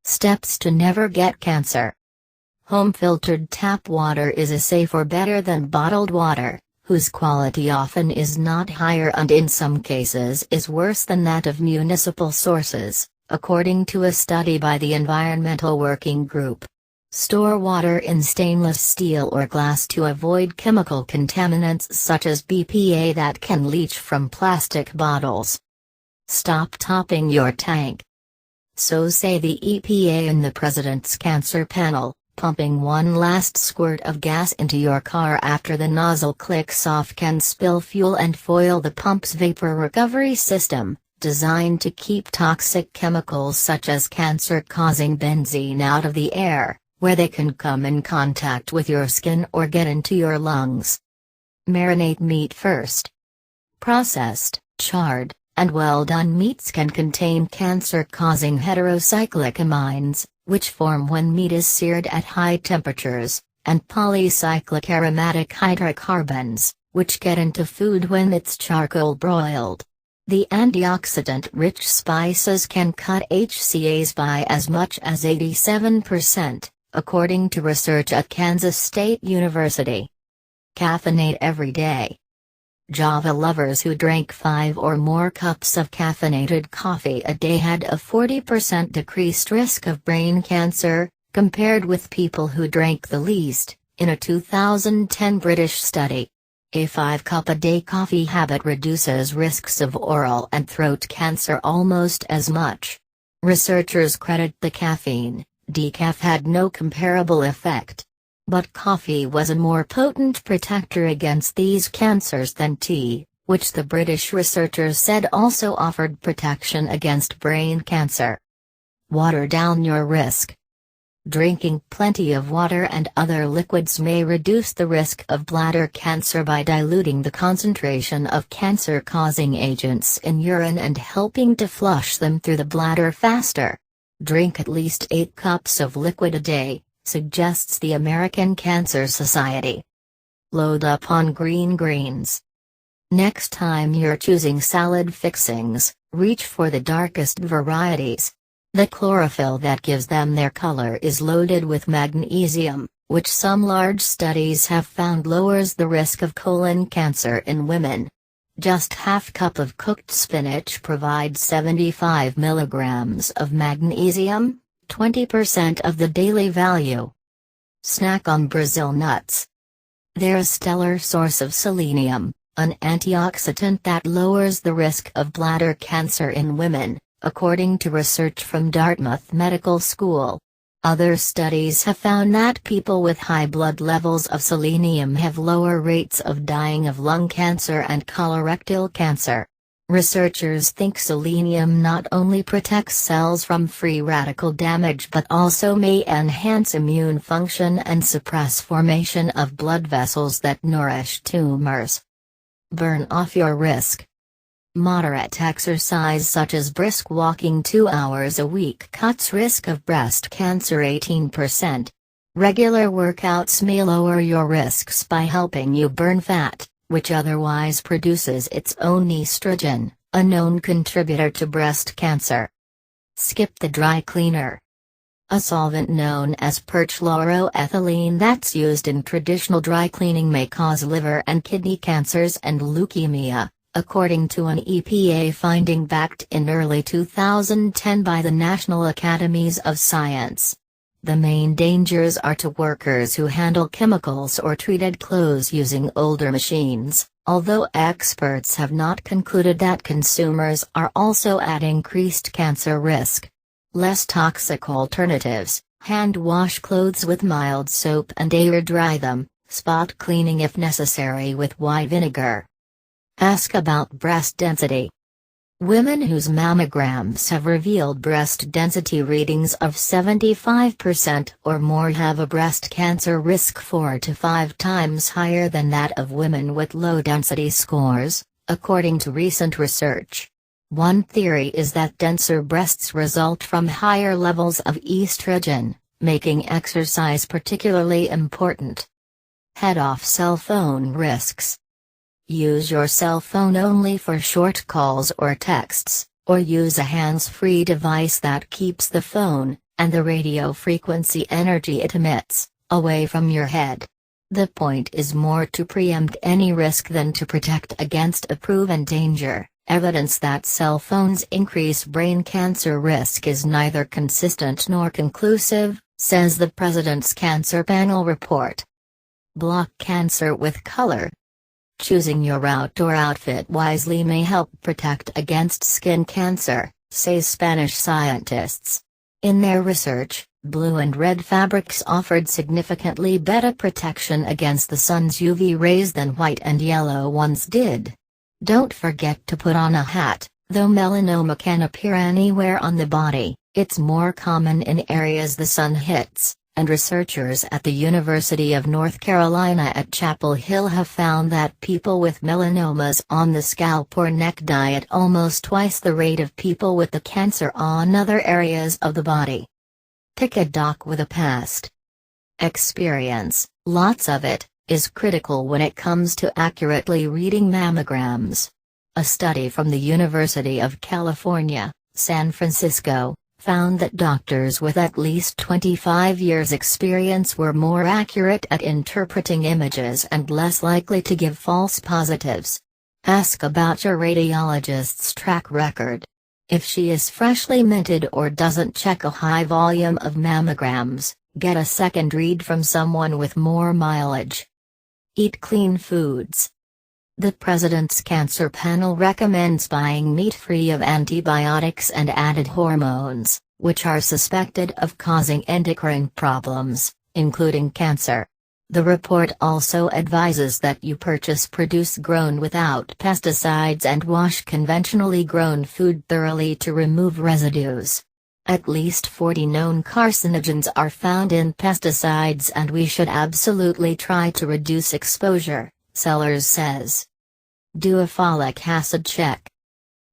Steps to never get cancer. Home filtered tap water is as safe or better than bottled water, whose quality often is not higher and in some cases is worse than that of municipal sources, according to a study by the Environmental Working Group. Store water in stainless steel or glass to avoid chemical contaminants such as BPA that can leach from plastic bottles. Stop topping your tank. So say the EPA and the President's Cancer Panel. Pumping one last squirt of gas into your car after the nozzle clicks off can spill fuel and foil the pump's vapor recovery system, designed to keep toxic chemicals such as cancer-causing benzene out of the air, where they can come in contact with your skin or get into your lungs. Marinate meat first. Processed, charred, and well-done meats can contain cancer-causing heterocyclic amines, which form when meat is seared at high temperatures, and polycyclic aromatic hydrocarbons, which get into food when it's charcoal broiled. The antioxidant-rich spices can cut HCAs by as much as 87%, according to research at Kansas State University. Caffeinate every day. Java lovers who drank 5 or more cups of caffeinated coffee a day had a 40% decreased risk of brain cancer, compared with people who drank the least, in a 2010 British study. A 5-cup-a-day coffee habit reduces risks of oral and throat cancer almost as much. Researchers credit the caffeine. Decaf had no comparable effect. But coffee was a more potent protector against these cancers than tea, which the British researchers said also offered protection against brain cancer. Water down your risk. Drinking plenty of water and other liquids may reduce the risk of bladder cancer by diluting the concentration of cancer-causing agents in urine and helping to flush them through the bladder faster. Drink at least 8 cups of liquid a day, suggests the American Cancer Society. Load up on green greens. Next time you're choosing salad fixings, reach for the darkest varieties. The chlorophyll that gives them their color is loaded with magnesium, which some large studies have found lowers the risk of colon cancer in women. Just half cup of cooked spinach provides 75 milligrams of magnesium, 20% of the daily value. Snack on Brazil nuts. They're a stellar source of selenium, an antioxidant that lowers the risk of bladder cancer in women, according to research from Dartmouth Medical School. Other studies have found that people with high blood levels of selenium have lower rates of dying of lung cancer and colorectal cancer. Researchers think selenium not only protects cells from free radical damage but also may enhance immune function and suppress formation of blood vessels that nourish tumors. Burn off your risk. Moderate exercise such as brisk walking 2 hours a week cuts risk of breast cancer 18%. Regular workouts may lower your risks by helping you burn fat, which otherwise produces its own estrogen, a known contributor to breast cancer. Skip the dry cleaner. A solvent known as perchloroethylene that's used in traditional dry cleaning may cause liver and kidney cancers and leukemia, according to an EPA finding backed in early 2010 by the National Academies of Science. The main dangers are to workers who handle chemicals or treated clothes using older machines, although experts have not concluded that consumers are also at increased cancer risk. Less toxic alternatives: hand wash clothes with mild soap and air dry them, spot cleaning if necessary with white vinegar. Ask about breast density. Women whose mammograms have revealed breast density readings of 75% or more have a breast cancer risk 4 to 5 times higher than that of women with low density scores, according to recent research. One theory is that denser breasts result from higher levels of estrogen, making exercise particularly important. Head off cell phone risks. Use your cell phone only for short calls or texts, or use a hands-free device that keeps the phone, and the radio frequency energy it emits, away from your head. The point is more to preempt any risk than to protect against a proven danger. Evidence that cell phones increase brain cancer risk is neither consistent nor conclusive, says the President's Cancer Panel report. Block cancer with color. Choosing your outdoor outfit wisely may help protect against skin cancer, say Spanish scientists. In their research, blue and red fabrics offered significantly better protection against the sun's UV rays than white and yellow ones did. Don't forget to put on a hat. Though melanoma can appear anywhere on the body, it's more common in areas the sun hits, and researchers at the University of North Carolina at Chapel Hill have found that people with melanomas on the scalp or neck die at almost twice the rate of people with the cancer on other areas of the body. Pick a doc with a past experience, lots of it, is critical when it comes to accurately reading mammograms. A study from the University of California, San Francisco, found that doctors with at least 25 years' experience were more accurate at interpreting images and less likely to give false positives. Ask about your radiologist's track record. If she is freshly minted or doesn't check a high volume of mammograms, get a second read from someone with more mileage. Eat clean foods. The President's Cancer Panel recommends buying meat free of antibiotics and added hormones, which are suspected of causing endocrine problems, including cancer. The report also advises that you purchase produce grown without pesticides and wash conventionally grown food thoroughly to remove residues. At least 40 known carcinogens are found in pesticides and we should absolutely try to reduce exposure, Sellers says. Do a folic acid check.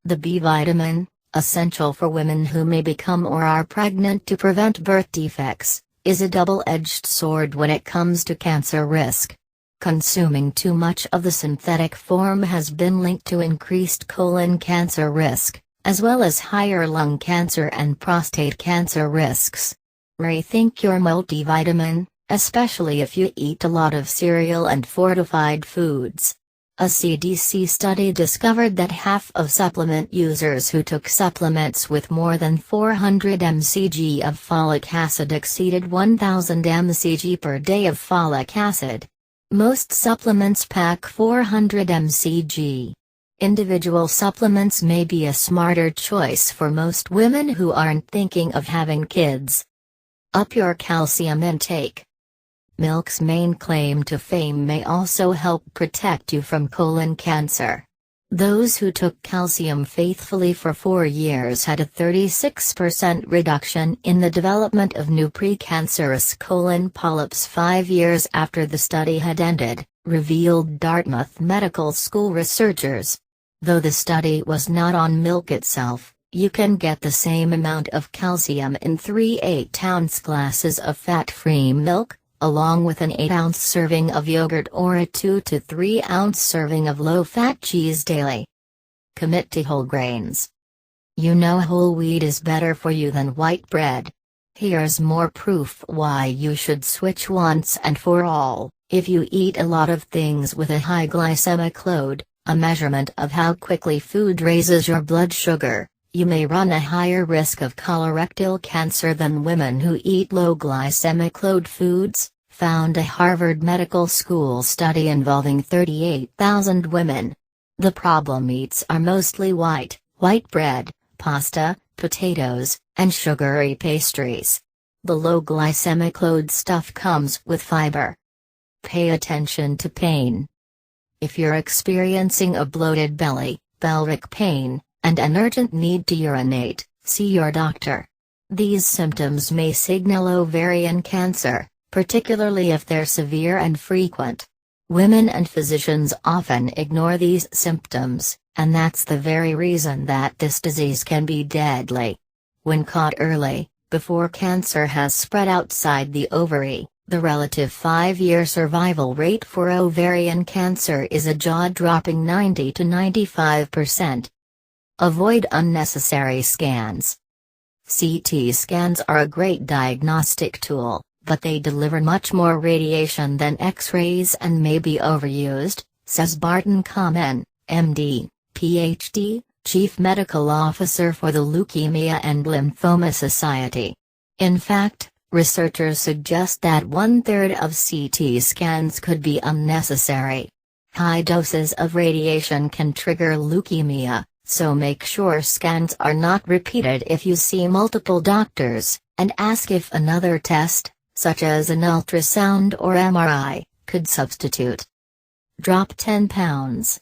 The B vitamin, essential for women who may become or are pregnant to prevent birth defects, is a double-edged sword when it comes to cancer risk. Consuming too much of the synthetic form has been linked to increased colon cancer risk, as well as higher lung cancer and prostate cancer risks. Rethink your multivitamin, especially if you eat a lot of cereal and fortified foods. A CDC study discovered that half of supplement users who took supplements with more than 400 mcg of folic acid exceeded 1000 mcg per day of folic acid. Most supplements pack 400 mcg. Individual supplements may be a smarter choice for most women who aren't thinking of having kids. Up your calcium intake. Milk's main claim to fame may also help protect you from colon cancer. Those who took calcium faithfully for 4 years had a 36% reduction in the development of new precancerous colon polyps 5 years after the study had ended, revealed Dartmouth Medical School researchers. Though the study was not on milk itself, you can get the same amount of calcium in 3 8-ounce glasses of fat-free milk, along with an 8-ounce serving of yogurt or a 2 to 3-ounce serving of low-fat cheese daily. Commit to whole grains. You know whole wheat is better for you than white bread. Here's more proof why you should switch once and for all. If you eat a lot of things with a high glycemic load, a measurement of how quickly food raises your blood sugar, you may run a higher risk of colorectal cancer than women who eat low glycemic load foods, found a Harvard Medical School study involving 38,000 women. The problem eats are mostly white bread, pasta, potatoes, and sugary pastries. The low glycemic load stuff comes with fiber. Pay attention to pain. If you're experiencing a bloated belly, pelvic pain, and an urgent need to urinate, see your doctor. These symptoms may signal ovarian cancer, particularly if they're severe and frequent. Women and physicians often ignore these symptoms, and that's the very reason that this disease can be deadly. When caught early, before cancer has spread outside the ovary, the relative 5-year survival rate for ovarian cancer is a jaw-dropping 90 to 95%. Avoid unnecessary scans. CT scans are a great diagnostic tool, but they deliver much more radiation than X-rays and may be overused, says Barton Kamen, MD, PhD, Chief Medical Officer for the Leukemia and Lymphoma Society. In fact, researchers suggest that 1/3 of CT scans could be unnecessary. High doses of radiation can trigger leukemia, so make sure scans are not repeated if you see multiple doctors, and ask if another test, such as an ultrasound or MRI, could substitute. Drop 10 pounds.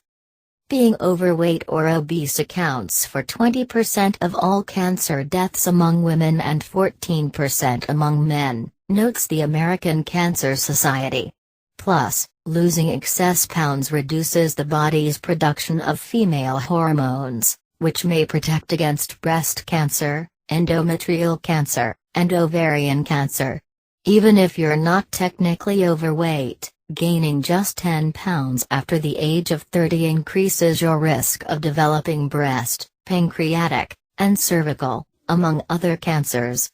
Being overweight or obese accounts for 20% of all cancer deaths among women and 14% among men, notes the American Cancer Society. Plus, losing excess pounds reduces the body's production of female hormones, which may protect against breast cancer, endometrial cancer, and ovarian cancer. Even if you're not technically overweight, gaining just 10 pounds after the age of 30 increases your risk of developing breast, pancreatic, and cervical, among other cancers.